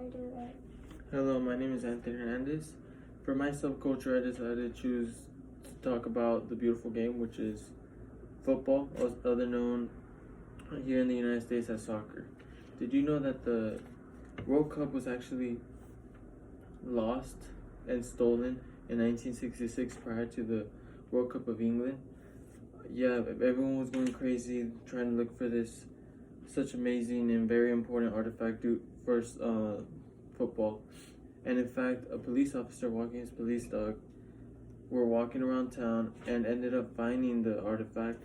gonna do it. Hello, my name is Anthony Hernandez. For my subculture, I decided to choose to talk about the beautiful game, which is football, other known here in the United States as soccer. Did you know that the World Cup was actually lost and stolen in 1966 prior to the World Cup of England? Yeah, everyone was going crazy trying to look for this such amazing and very important artifact for football. And in fact, a police officer walking his police dog were walking around town and ended up finding the artifact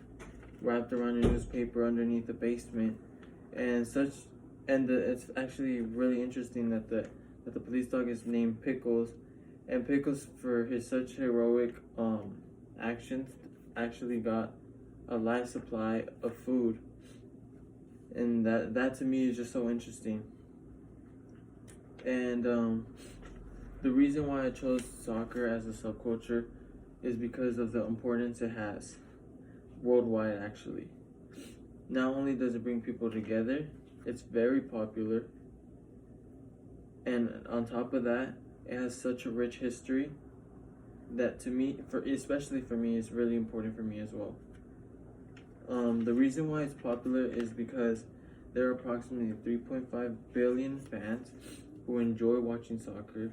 wrapped around a newspaper underneath the basement and such. And it's actually really interesting that the police dog is named Pickles, and Pickles, for his such heroic actions, actually got a life supply of food. And that to me is just so interesting. And the reason why I chose soccer as a subculture is because of the importance it has worldwide. Actually, not only does it bring people together, it's very popular, and on top of that, it has such a rich history that, to me, especially for me, is really important for me as well. The reason why it's popular is because there are approximately 3.5 billion fans who enjoy watching soccer,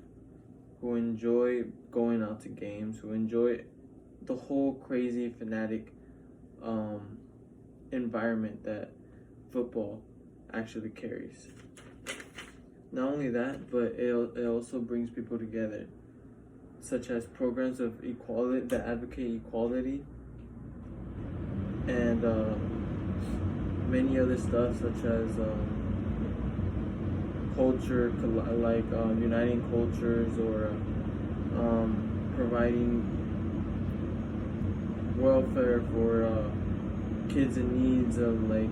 who enjoy going out to games, who enjoy the whole crazy fanatic environment that football actually carries. Not only that, but it also brings people together, such as programs of equality that advocate equality, and many other stuff, such as culture, like uniting cultures, or providing welfare for kids in needs of like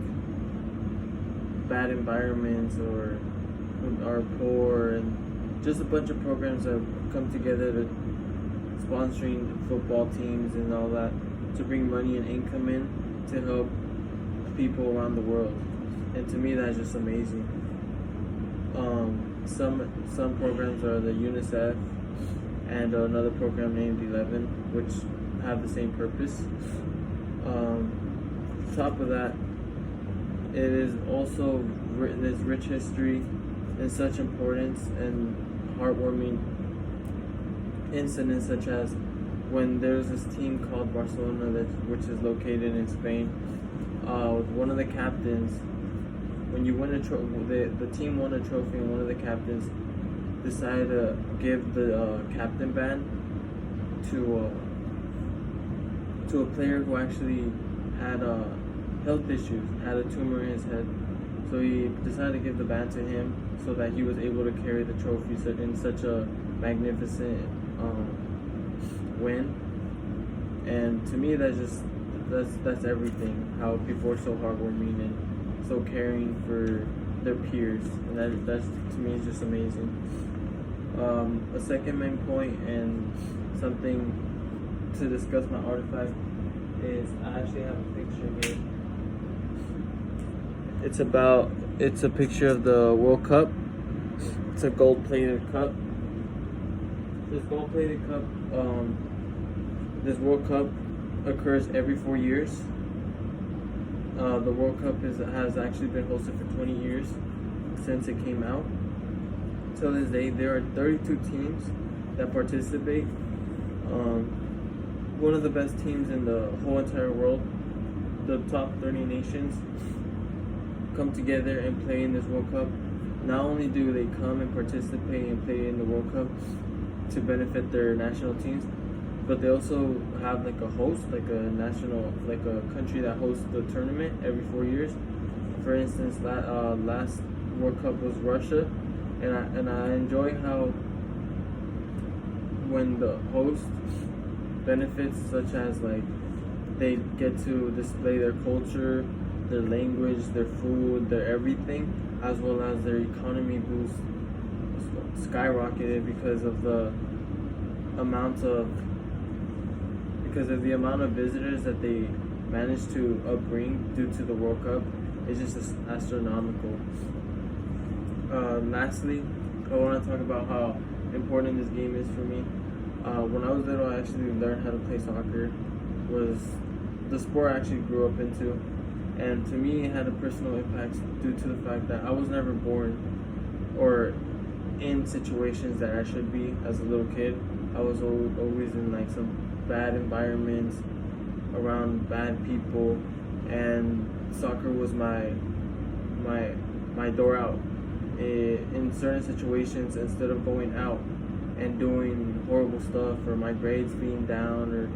bad environments or who are poor, and just a bunch of programs that come together to sponsoring football teams and all that, to bring money and income in to help people around the world. And to me, that's just amazing. Some programs are the UNICEF and another program named 11, which have the same purpose. Top of that, it is also written this rich history and such importance and heartwarming incidents, such as when there's this team called Barcelona, which is located in Spain. One of the captains, when you win a trophy, the team won a trophy, and one of the captains decided to give the captain band to a player who actually had health issues, had a tumor in his head. So he decided to give the band to him so that he was able to carry the trophy in such a magnificent win. And to me, that's everything. How people are so heartwarming and so caring for their peers, and that's to me is just amazing. A second main point and something to discuss my artifact is I actually have a picture here. It's a picture of the World Cup. It's a gold-plated cup. This gold-plated cup, this World Cup occurs every 4 years. The World Cup has actually been hosted for 20 years since it came out. Till this day, there are 32 teams that participate. One of the best teams in the whole entire world, the top 30 nations, come together and play in this World Cup. Not only do they come and participate and play in the World Cup to benefit their national teams, but they also have like a host, like a country that hosts the tournament every 4 years. For instance, last World Cup was Russia, and I enjoy how when the host benefits, such as like they get to display their culture, their language, their food, their everything, as well as their economy boost skyrocketed because of the amount of visitors that they managed to bring due to the World Cup is just astronomical. Lastly, I want to talk about how important this game is for me. When I was little, I actually learned how to play soccer. Was the sport I actually grew up into, and to me, it had a personal impact due to the fact that I was never born or in situations that I should be as a little kid. I was always in like some bad environments, around bad people, and soccer was my door out. In certain situations, instead of going out and doing horrible stuff or my grades being down or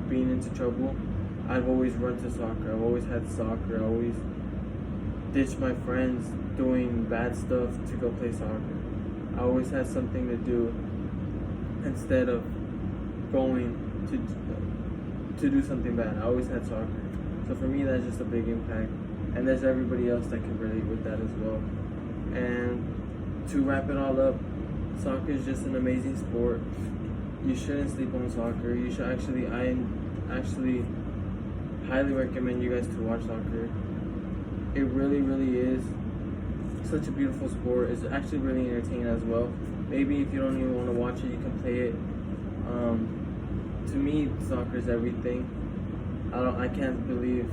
being into trouble, I've always run to soccer. I've always had soccer. I always ditched my friends doing bad stuff to go play soccer. I always had something to do instead of going to do something bad. I always had soccer. So for me, that's just a big impact. And there's everybody else that can relate with that as well. And to wrap it all up, soccer is just an amazing sport. You shouldn't sleep on soccer. You should I actually highly recommend you guys to watch soccer. It really, really is such a beautiful sport. It's actually really entertaining as well. Maybe if you don't even want to watch it, you can play it. To me, soccer is everything. I can't believe